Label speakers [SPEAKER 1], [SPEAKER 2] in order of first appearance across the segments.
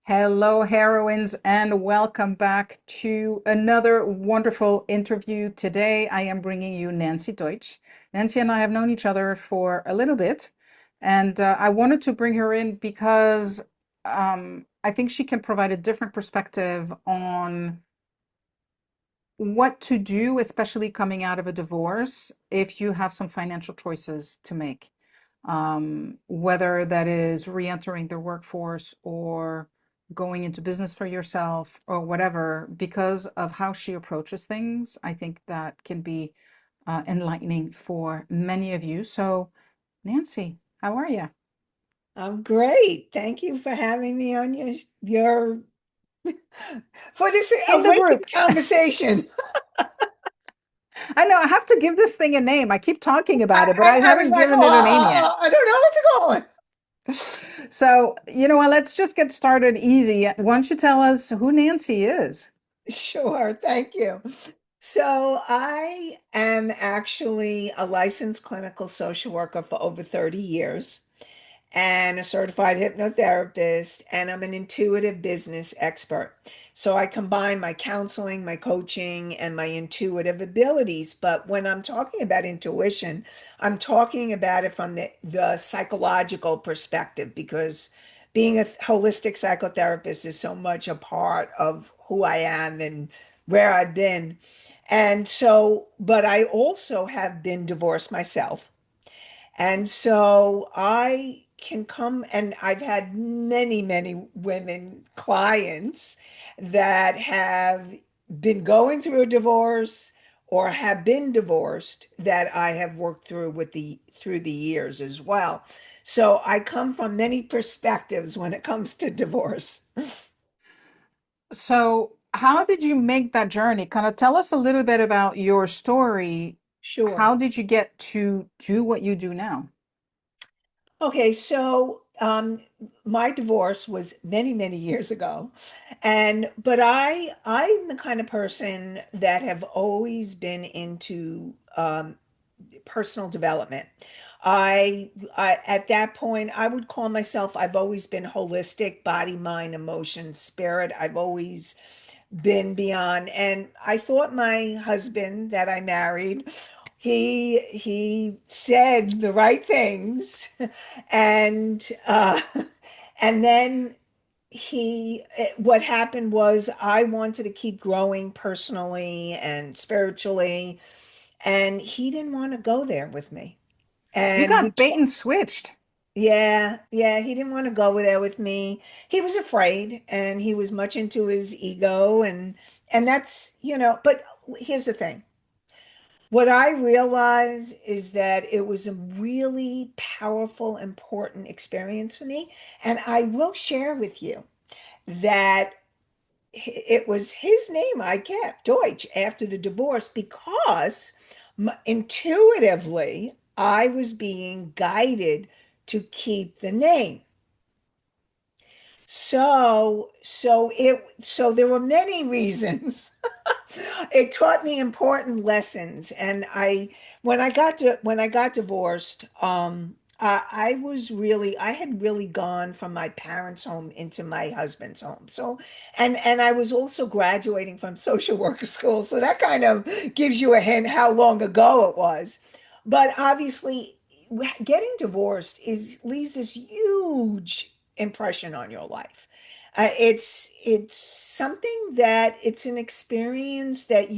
[SPEAKER 1] Hello, heroines, and welcome back to another wonderful interview. Today, I am bringing you Nancy Deutsch. Nancy and I have known each other for a little bit, and I wanted to bring her in because I think she can provide a different perspective on what to do, especially coming out of a divorce, if you have some financial choices to make, whether that is re-entering the workforce or going into business for yourself or whatever, because of how she approaches things. I think that can be enlightening for many of you. So, Nancy, how are you?
[SPEAKER 2] I'm great. Thank you for having me on your for this
[SPEAKER 1] In the
[SPEAKER 2] awakened
[SPEAKER 1] group.
[SPEAKER 2] conversation.
[SPEAKER 1] I know I have to give this thing a name. I keep talking about it, but I
[SPEAKER 2] I was
[SPEAKER 1] haven't
[SPEAKER 2] like,
[SPEAKER 1] given it a name yet.
[SPEAKER 2] oh, I don't know what to call it.
[SPEAKER 1] So, you know what? Let's just get started easy. Why don't you tell us who Nancy is?
[SPEAKER 2] Sure, thank you. So I am actually a licensed clinical social worker for over 30 years and a certified hypnotherapist, and I'm an intuitive business expert. So I combine my counseling, my coaching, and my intuitive abilities. But when I'm talking about intuition, I'm talking about it from the psychological perspective because being a holistic psychotherapist is so much a part of who I am and where I've been. And so, but I also have been divorced myself. And so I can come, and I've had many, many women clients that have been going through a divorce or have been divorced that I have worked through the years as well. So I come from many perspectives when it comes to divorce.
[SPEAKER 1] So, how did you make that journey? Kind of tell us a little bit about your story.
[SPEAKER 2] Sure.
[SPEAKER 1] How did you get to do what you do now?
[SPEAKER 2] Okay, so my divorce was many, many years ago. And but I'm the kind of person that have always been into personal development. I at that point I would call myself, I've always been holistic, body, mind, emotion, spirit. I've always been beyond. And I thought my husband that I married, he said the right things, and and then what happened was I wanted to keep growing personally and spiritually, and he didn't want to go there with me.
[SPEAKER 1] You
[SPEAKER 2] And
[SPEAKER 1] got bait and switched.
[SPEAKER 2] yeah, he didn't want to go there with me. He was afraid and he was much into his ego, and that's, but here's the thing. What I realized is that it was a really powerful, important experience for me. And I will share with you that it was his name I kept, Deutsch, after the divorce because intuitively I was being guided to keep the name. So there were many reasons. It taught me important lessons, and when I got divorced, I had really gone from my parents' home into my husband's home. So, and I was also graduating from social worker school, so that kind of gives you a hint how long ago it was. But obviously, getting divorced is leaves this huge impression on your life. It's something that it's an experience that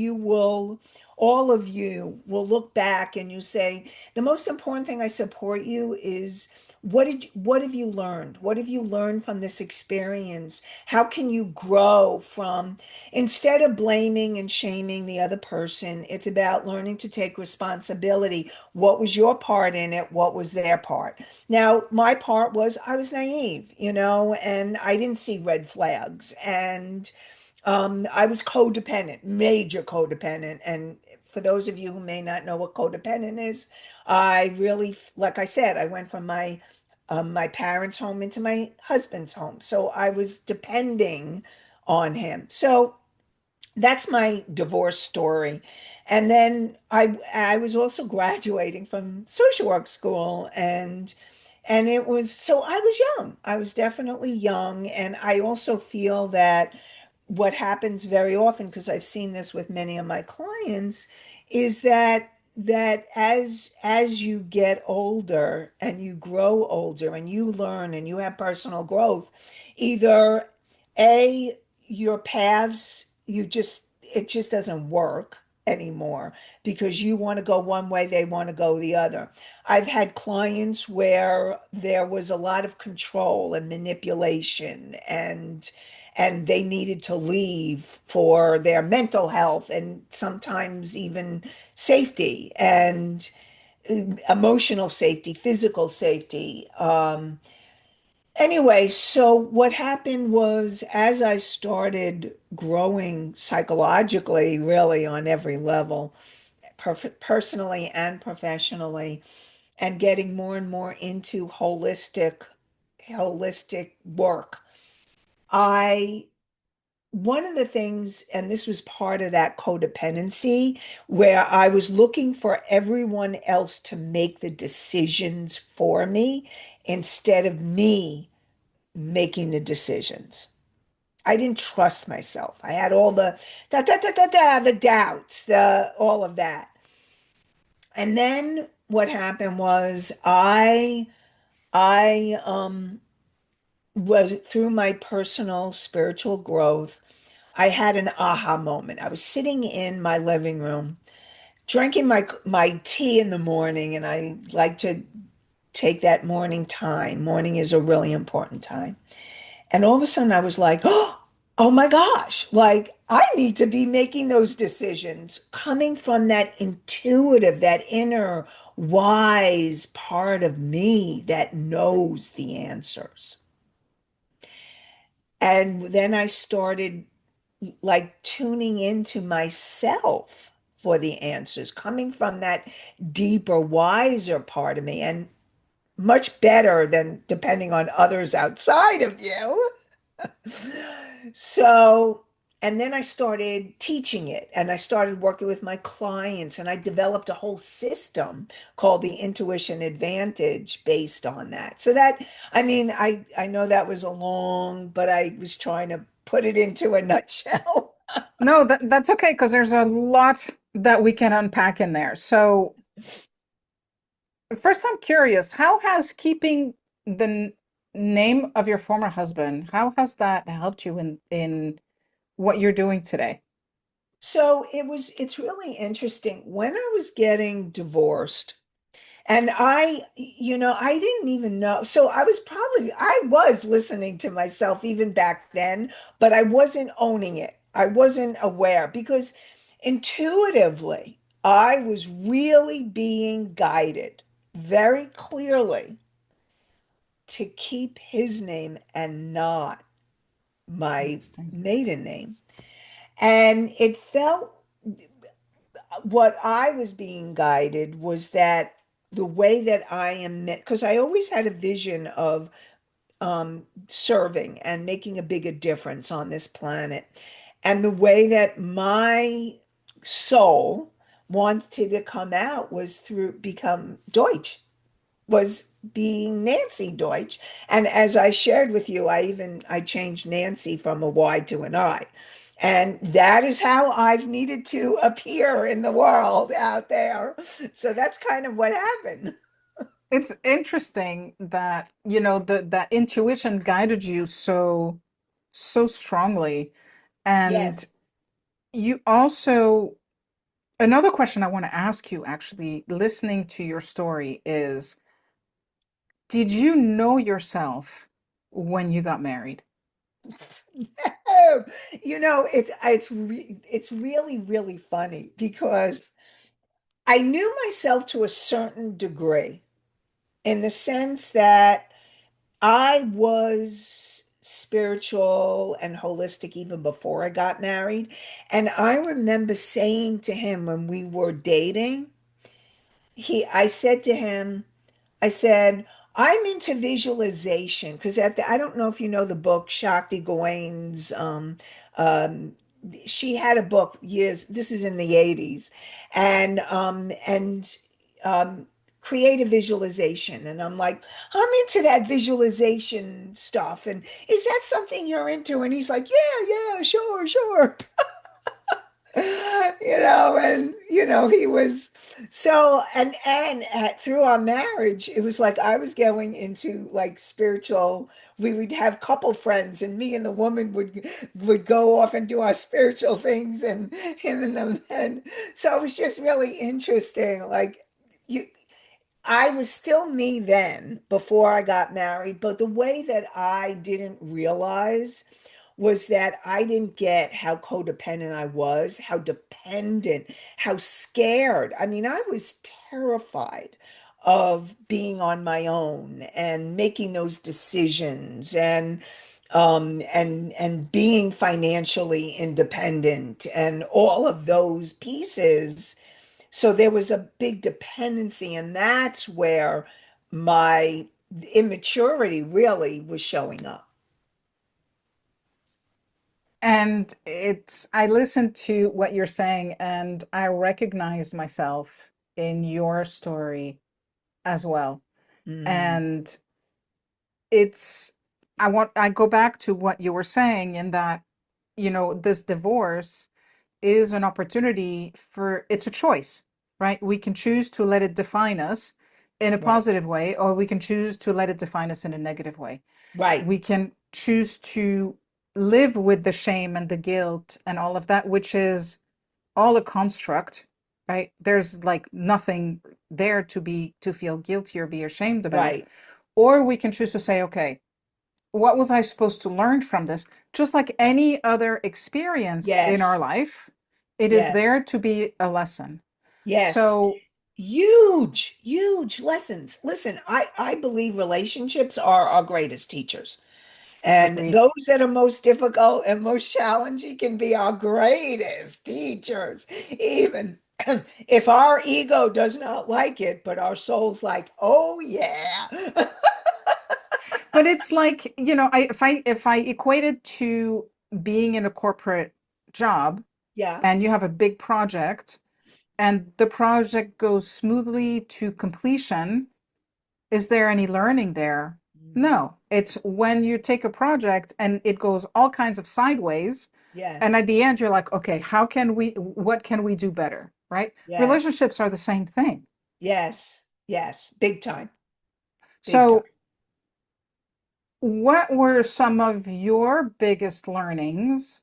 [SPEAKER 2] all of you will look back and you say, the most important thing I support you is what have you learned? What have you learned from this experience? How can you grow from, instead of blaming and shaming the other person, it's about learning to take responsibility. What was your part in it? What was their part? Now, my part was I was naive, and I didn't see red flags. And I was codependent, major codependent. And for those of you who may not know what codependent is, I really, like I said, I went from my parents' home into my husband's home. So I was depending on him. So that's my divorce story. And then I was also graduating from social work school, and And it was, so I was young. I was definitely young. And I also feel that what happens very often, because I've seen this with many of my clients, is that as you get older and you grow older and you learn and you have personal growth, either A, your paths, it just doesn't work anymore because you want to go one way, they want to go the other. I've had clients where there was a lot of control and manipulation and they needed to leave for their mental health and sometimes even safety and emotional safety, physical safety. Anyway, so what happened was as I started growing psychologically, really on every level, personally and professionally, and getting more and more into holistic work, I one of the things, and this was part of that codependency, where I was looking for everyone else to make the decisions for me instead of me making the decisions. I didn't trust myself. I had all the the doubts, the all of that. And then what happened was I was through my personal spiritual growth, I had an aha moment. I was sitting in my living room, drinking my tea in the morning, and I like to take that morning time. Morning is a really important time. And all of a sudden I was like, oh my gosh, like I need to be making those decisions coming from that intuitive, that inner wise part of me that knows the answers. And then I started like tuning into myself for the answers, coming from that deeper, wiser part of me, and much better than depending on others outside of you. So, and then I started teaching it and I started working with my clients and I developed a whole system called the Intuition Advantage based on that. So that, I mean, I know that was a long, but I was trying to put it into a nutshell.
[SPEAKER 1] No, that's okay because there's a lot that we can unpack in there. So, first, I'm curious, how has keeping the name of your former husband, how has that helped you in what you're doing today?
[SPEAKER 2] So it's really interesting. When I was getting divorced, and I didn't even know. So I was listening to myself even back then, but I wasn't owning it. I wasn't aware because intuitively, I was really being guided very clearly to keep his name and not my
[SPEAKER 1] Interesting.
[SPEAKER 2] maiden name. And it felt what I was being guided was that the way that I am meant, because I always had a vision of serving and making a bigger difference on this planet. And the way that my soul wanted to come out was through become Deutsch, was being Nanci Deutsch. And as I shared with you, I changed Nancy from a Y to an I. And that is how I've needed to appear in the world out there. So that's kind of what happened.
[SPEAKER 1] It's interesting that, you know, that intuition guided you so strongly. And
[SPEAKER 2] Yes.
[SPEAKER 1] you also, another question I want to ask you actually, listening to your story is, did you know yourself when you got married?
[SPEAKER 2] It's really really funny because I knew myself to a certain degree in the sense that I was spiritual and holistic even before I got married. And I remember saying to him when we were dating, I said to him, I said, I'm into visualization because I don't know if you know the book Shakti Gawain's. Um, she had a book years. This is in the 80s, and create a visualization. And I'm like, I'm into that visualization stuff. And is that something you're into? And he's like, yeah, yeah, sure, sure. And he was so, through our marriage, it was like I was going into like spiritual. We would have couple friends, and me and the woman would go off and do our spiritual things, and him and them. And so it was just really interesting. Like you, I was still me then before I got married, but the way that I didn't realize was that I didn't get how codependent I was, how dependent, how scared. I mean, I was terrified of being on my own and making those decisions and being financially independent and all of those pieces. So there was a big dependency, and that's where my immaturity really was showing up.
[SPEAKER 1] And I listened to what you're saying and I recognize myself in your story as well.
[SPEAKER 2] Mm,
[SPEAKER 1] And it's, I go back to what you were saying in that, this divorce is an opportunity it's a choice, right? We can choose to let it define us in a
[SPEAKER 2] right,
[SPEAKER 1] positive way, or we can choose to let it define us in a negative way.
[SPEAKER 2] right,
[SPEAKER 1] We can choose to live with the shame and the guilt and all of that, which is all a construct, right? There's like nothing there to feel guilty or be ashamed about.
[SPEAKER 2] right.
[SPEAKER 1] Or we can choose to say, okay, what was I supposed to learn from this? Just like any other experience in our
[SPEAKER 2] Yes,
[SPEAKER 1] life, it is
[SPEAKER 2] yes,
[SPEAKER 1] there to be a lesson.
[SPEAKER 2] yes.
[SPEAKER 1] So,
[SPEAKER 2] Huge, huge lessons. Listen, I believe relationships are our greatest teachers. And
[SPEAKER 1] agreed.
[SPEAKER 2] those that are most difficult and most challenging can be our greatest teachers. Even if our ego does not like it, but our soul's like, oh yeah.
[SPEAKER 1] But it's like, if I equate it to being in a corporate job
[SPEAKER 2] Yeah.
[SPEAKER 1] and you have a big project and the project goes smoothly to completion, is there any learning there?
[SPEAKER 2] Mm,
[SPEAKER 1] No. It's when you take a project and it goes all kinds of sideways, and
[SPEAKER 2] yes.
[SPEAKER 1] at the end you're like, okay, what can we do better, right?
[SPEAKER 2] Yes.
[SPEAKER 1] Relationships are the same thing.
[SPEAKER 2] Yes. Yes. Big time. Big time.
[SPEAKER 1] So, what were some of your biggest learnings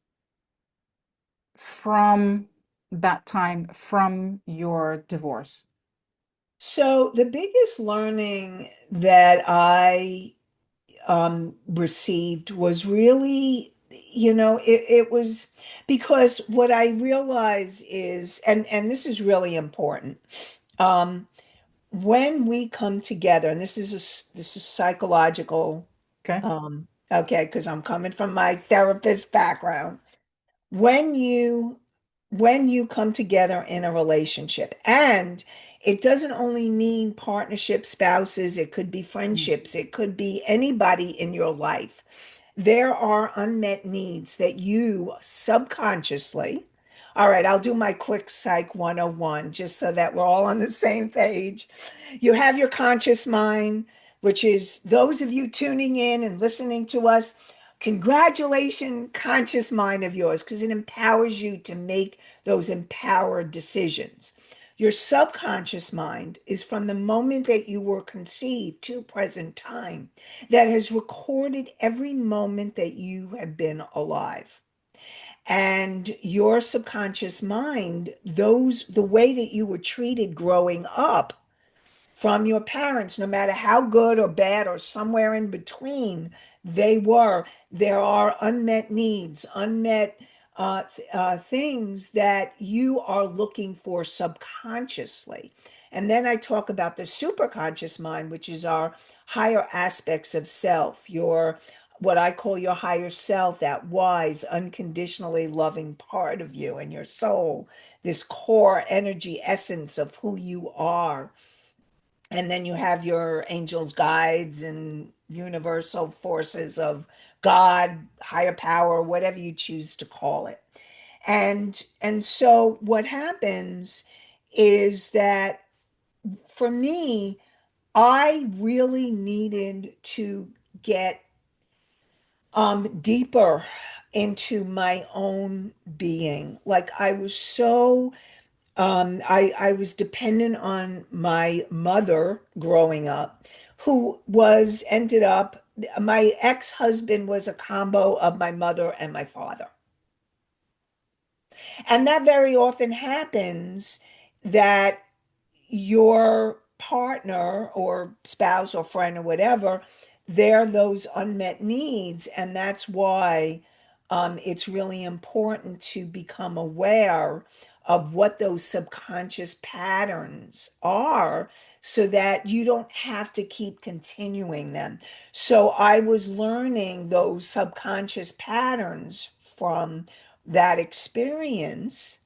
[SPEAKER 1] from that time, from your divorce?
[SPEAKER 2] So the biggest learning that I received was really, it was because what I realize is, and this is really important, um, when we come together, and this is psychological,
[SPEAKER 1] Okay.
[SPEAKER 2] okay, because I'm coming from my therapist background. when you when you come together in a relationship, and it doesn't only mean partnership, spouses, it could be
[SPEAKER 1] Mm.
[SPEAKER 2] friendships, it could be anybody in your life, there are unmet needs that you subconsciously, all right, I'll do my quick psych 101 just so that we're all on the same page. You have your conscious mind, which is those of you tuning in and listening to us. Congratulations, conscious mind of yours, because it empowers you to make those empowered decisions. Your subconscious mind is from the moment that you were conceived to present time, that has recorded every moment that you have been alive. And your subconscious mind, the way that you were treated growing up from your parents, no matter how good or bad or somewhere in between they were, there are unmet needs, unmet things that you are looking for subconsciously. And then I talk about the superconscious mind, which is our higher aspects of self, your what I call your higher self, that wise, unconditionally loving part of you and your soul, this core energy essence of who you are. And then you have your angels, guides, and universal forces of God, higher power, whatever you choose to call it. And so what happens is that for me, I really needed to get deeper into my own being. Like I was so I was dependent on my mother growing up, who was ended up my ex-husband was a combo of my mother and my father. And that very often happens that your partner or spouse or friend or whatever, they're those unmet needs. And that's why it's really important to become aware of what those subconscious patterns are so that you don't have to keep continuing them. So I was learning those subconscious patterns from that experience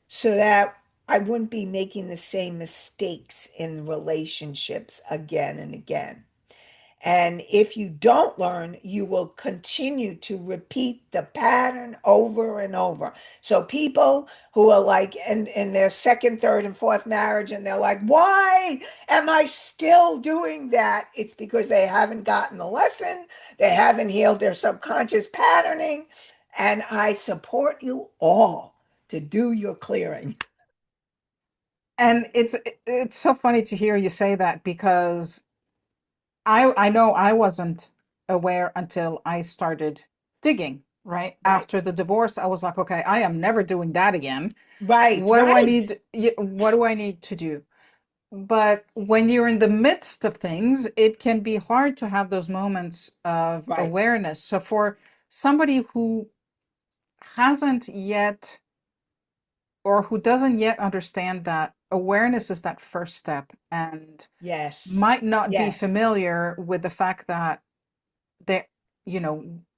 [SPEAKER 2] so that I wouldn't be making the same mistakes in relationships again and again. And if you don't learn, you will continue to repeat the pattern over and over. So people who are like in their second, third, and fourth marriage, and they're like, why am I still doing that? It's because they haven't gotten the lesson, they haven't healed their subconscious patterning. And I support you all to do your clearing.
[SPEAKER 1] And it's so funny to hear you say that because I know I wasn't aware until I started digging, right?
[SPEAKER 2] Right,
[SPEAKER 1] After the divorce, I was like, okay, I am never doing that again.
[SPEAKER 2] right,
[SPEAKER 1] What do I
[SPEAKER 2] right.
[SPEAKER 1] need? What do I need to do? But when you're in the midst of things, it can be hard to have those moments of
[SPEAKER 2] Right.
[SPEAKER 1] awareness. So for somebody who hasn't yet or who doesn't yet understand that awareness is that first step and
[SPEAKER 2] Yes.
[SPEAKER 1] might not be
[SPEAKER 2] Yes.
[SPEAKER 1] familiar with the fact that there,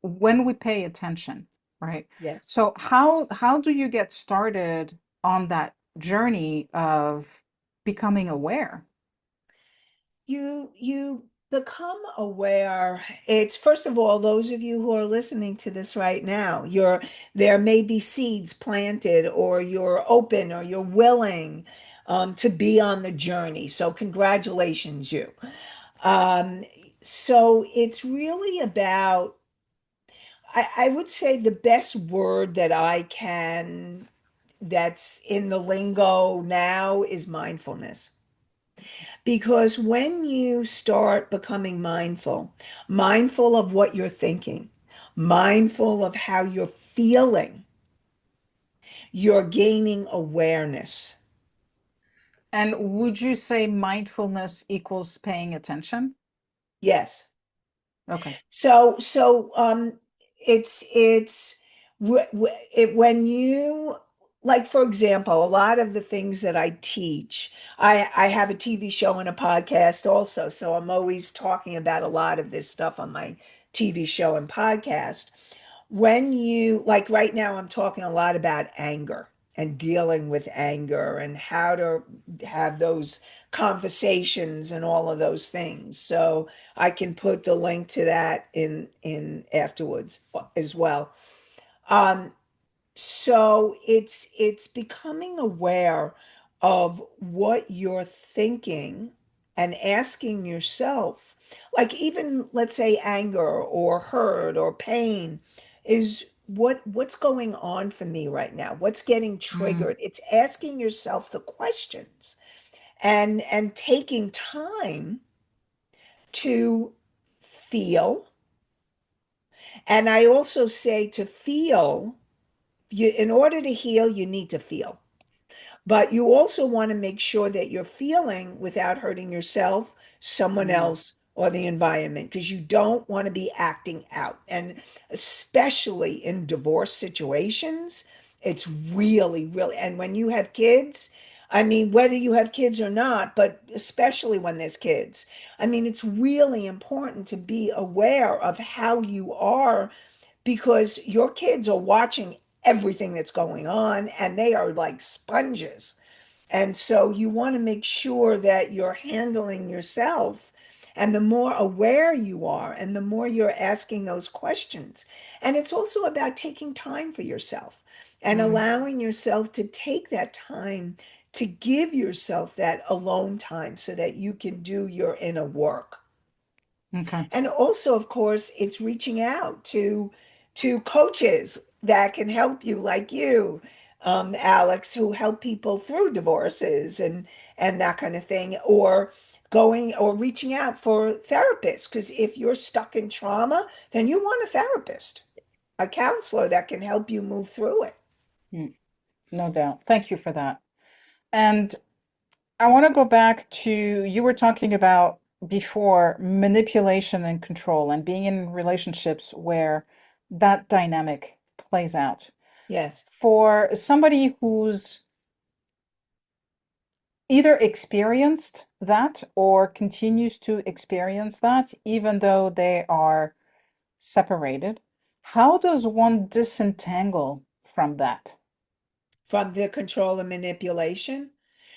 [SPEAKER 1] when we pay attention, right?
[SPEAKER 2] Yes.
[SPEAKER 1] So how do you get started on that journey of becoming aware?
[SPEAKER 2] You become aware. It's first of all, those of you who are listening to this right now, there may be seeds planted, or you're open, or you're willing to be on the journey. So congratulations, you. Um, so it's really about, I would say the best word that I can, that's in the lingo now, is mindfulness. Because when you start becoming mindful, mindful of what you're thinking, mindful of how you're feeling, you're gaining awareness.
[SPEAKER 1] And would you say mindfulness equals paying attention?
[SPEAKER 2] Yes.
[SPEAKER 1] Okay.
[SPEAKER 2] So it's when you, like, for example, a lot of the things that I teach, I have a TV show and a podcast also, so I'm always talking about a lot of this stuff on my TV show and podcast. When you, like right now, I'm talking a lot about anger and dealing with anger and how to have those conversations and all of those things. So I can put the link to that in afterwards as well. Um, so it's becoming aware of what you're thinking and asking yourself, like even let's say anger or hurt or pain, is what's going on for me right now? What's getting
[SPEAKER 1] Mm.
[SPEAKER 2] triggered? It's asking yourself the questions and taking time to feel. And I also say to feel, in order to heal, you need to feel. But you also want to make sure that you're feeling without hurting yourself, someone
[SPEAKER 1] Mm.
[SPEAKER 2] else, or the environment, because you don't want to be acting out. And especially in divorce situations, it's really, really, and when you have kids, I mean, whether you have kids or not, but especially when there's kids, I mean, it's really important to be aware of how you are, because your kids are watching everything that's going on and they are like sponges. And so you want to make sure that you're handling yourself. And the more aware you are, and the more you're asking those questions. And it's also about taking time for yourself and
[SPEAKER 1] Mm.
[SPEAKER 2] allowing yourself to take that time to give yourself that alone time so that you can do your inner work.
[SPEAKER 1] Okay.
[SPEAKER 2] And also, of course, it's reaching out to coaches that can help you, like you, Alex, who help people through divorces and that kind of thing, or going or reaching out for therapists. Because if you're stuck in trauma, then you want a therapist, a counselor that can help you move through it.
[SPEAKER 1] Mm, no doubt. Thank you for that. And I want to go back to you were talking about before manipulation and control and being in relationships where that dynamic plays out.
[SPEAKER 2] Yes.
[SPEAKER 1] For somebody who's either experienced that or continues to experience that, even though they are separated, how does one disentangle from that?
[SPEAKER 2] From the control and manipulation.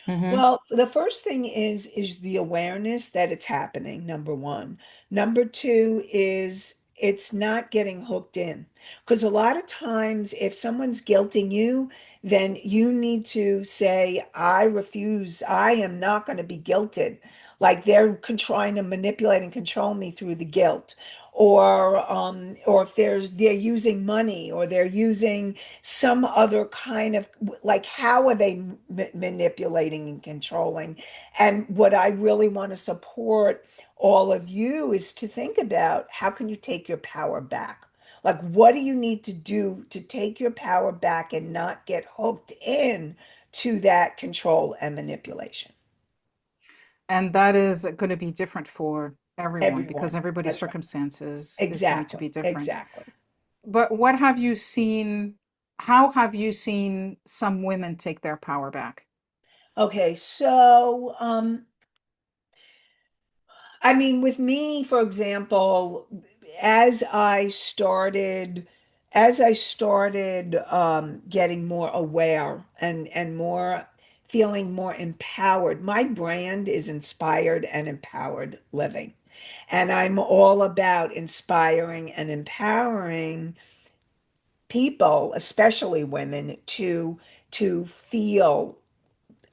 [SPEAKER 1] Hmm.
[SPEAKER 2] Well, the first thing is the awareness that it's happening, number one. Number two is it's not getting hooked in. Because a lot of times if someone's guilting you, then you need to say, I refuse, I am not going to be guilted. Like trying to manipulate and control me through the guilt. Or if they're using money or they're using some other kind of, like, how are they manipulating and controlling? And what I really want to support all of you is to think about, how can you take your power back? Like, what do you need to do to take your power back and not get hooked in to that control and manipulation?
[SPEAKER 1] And that is going to be different for everyone because
[SPEAKER 2] Everyone.
[SPEAKER 1] everybody's
[SPEAKER 2] That's right.
[SPEAKER 1] circumstances is going to
[SPEAKER 2] Exactly.
[SPEAKER 1] be different.
[SPEAKER 2] Exactly.
[SPEAKER 1] But what have you seen? How have you seen some women take their power back?
[SPEAKER 2] Okay, so I mean, with me, for example, as I started, as I started getting more aware and more feeling more empowered, my brand is inspired and empowered living. And I'm all about inspiring and empowering people, especially women, to feel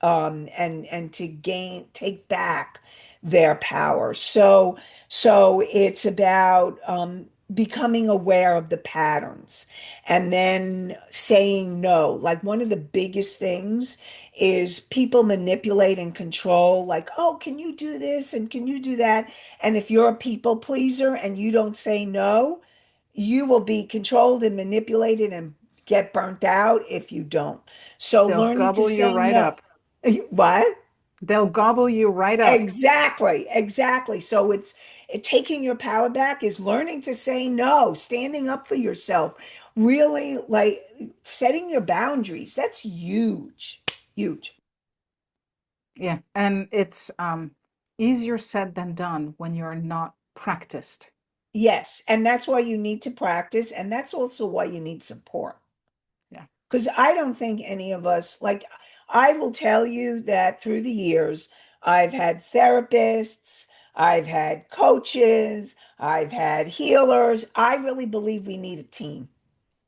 [SPEAKER 2] and to take back their power. So it's about becoming aware of the patterns and then saying no. Like, one of the biggest things is people manipulate and control, like, oh, can you do this and can you do that? And if you're a people pleaser and you don't say no, you will be controlled and manipulated and get burnt out if you don't. So
[SPEAKER 1] They'll
[SPEAKER 2] learning to
[SPEAKER 1] gobble you
[SPEAKER 2] say
[SPEAKER 1] right
[SPEAKER 2] no.
[SPEAKER 1] up.
[SPEAKER 2] What?
[SPEAKER 1] They'll gobble you right up.
[SPEAKER 2] Exactly, exactly. So taking your power back is learning to say no, standing up for yourself, really, like, setting your boundaries. That's huge, huge.
[SPEAKER 1] Yeah. And it's easier said than done when you're not practiced.
[SPEAKER 2] Yes, and that's why you need to practice, and that's also why you need support.
[SPEAKER 1] Yeah.
[SPEAKER 2] Because I don't think any of us, like, I will tell you that through the years, I've had therapists, I've had coaches, I've had healers. I really believe we need a team.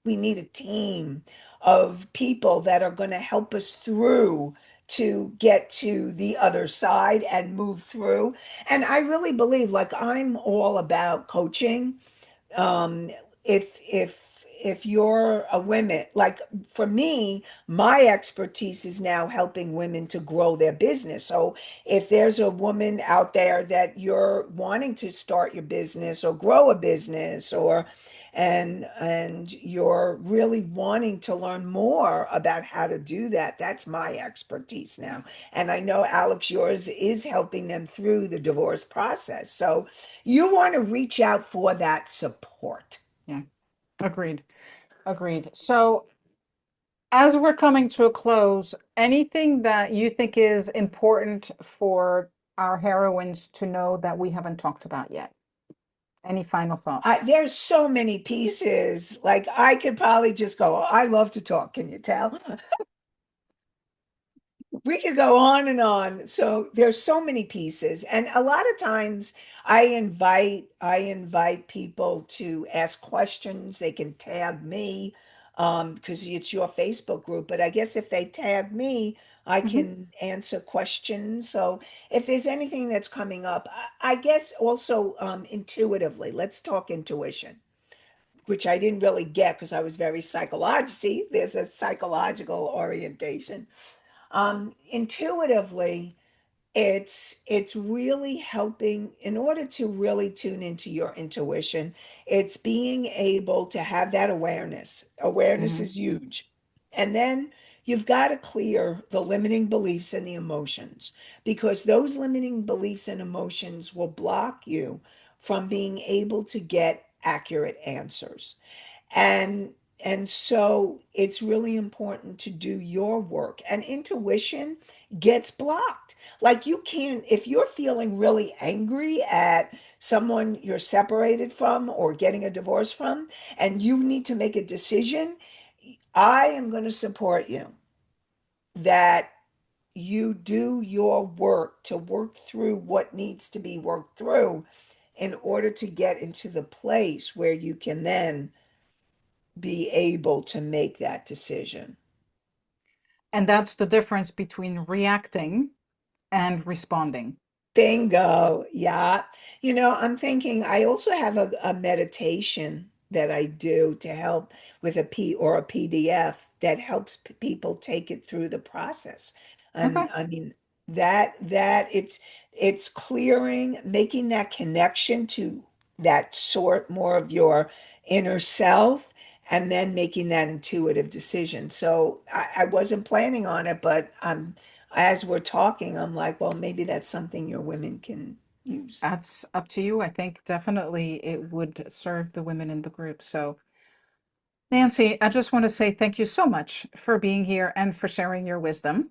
[SPEAKER 2] We need a team of people that are going to help us through to get to the other side and move through. And I really believe, like, I'm all about coaching. um if you're a woman, like, for me, my expertise is now helping women to grow their business. So if there's a woman out there that you're wanting to start your business or grow a business, or and you're really wanting to learn more about how to do that, that's my expertise now. And I know, Alex, yours is helping them through the divorce process. So you want to reach out for that support.
[SPEAKER 1] Yeah. Agreed. Agreed. So, as we're coming to a close, anything that you think is important for our heroines to know that we haven't talked about yet? Any final thoughts?
[SPEAKER 2] There's so many pieces. Like, I could probably just go, I love to talk, can you tell? We could go on and on. So there's so many pieces. And a lot of times I invite people to ask questions. They can tag me. because it's your Facebook group. But I guess if they tag me, I
[SPEAKER 1] Mhm.
[SPEAKER 2] can answer questions. So if there's anything that's coming up, I guess also intuitively, let's talk intuition, which I didn't really get because I was very psychological. See, there's a psychological orientation. Intuitively, it's really helping in order to really tune into your intuition. It's being able to have that awareness. Awareness
[SPEAKER 1] Mhm.
[SPEAKER 2] is huge. And then you've got to clear the limiting beliefs and the emotions, because those limiting beliefs and emotions will block you from being able to get accurate answers. And so it's really important to do your work. And intuition gets blocked. Like you can't, if you're feeling really angry at someone you're separated from or getting a divorce from, and you need to make a decision, I am going to support you that you do your work to work through what needs to be worked through in order to get into the place where you can then be able to make that decision.
[SPEAKER 1] And that's the difference between reacting and responding.
[SPEAKER 2] Bingo. Yeah. I'm thinking I also have a meditation that I do to help with a PDF that helps people take it through the process. And
[SPEAKER 1] Okay.
[SPEAKER 2] I mean that it's clearing, making that connection to that sort more of your inner self, and then making that intuitive decision. So I wasn't planning on it, but as we're talking, I'm like, well, maybe that's something your women can use.
[SPEAKER 1] That's up to you. I think definitely it would serve the women in the group. So, Nanci, I just want to say thank you so much for being here and for sharing your wisdom.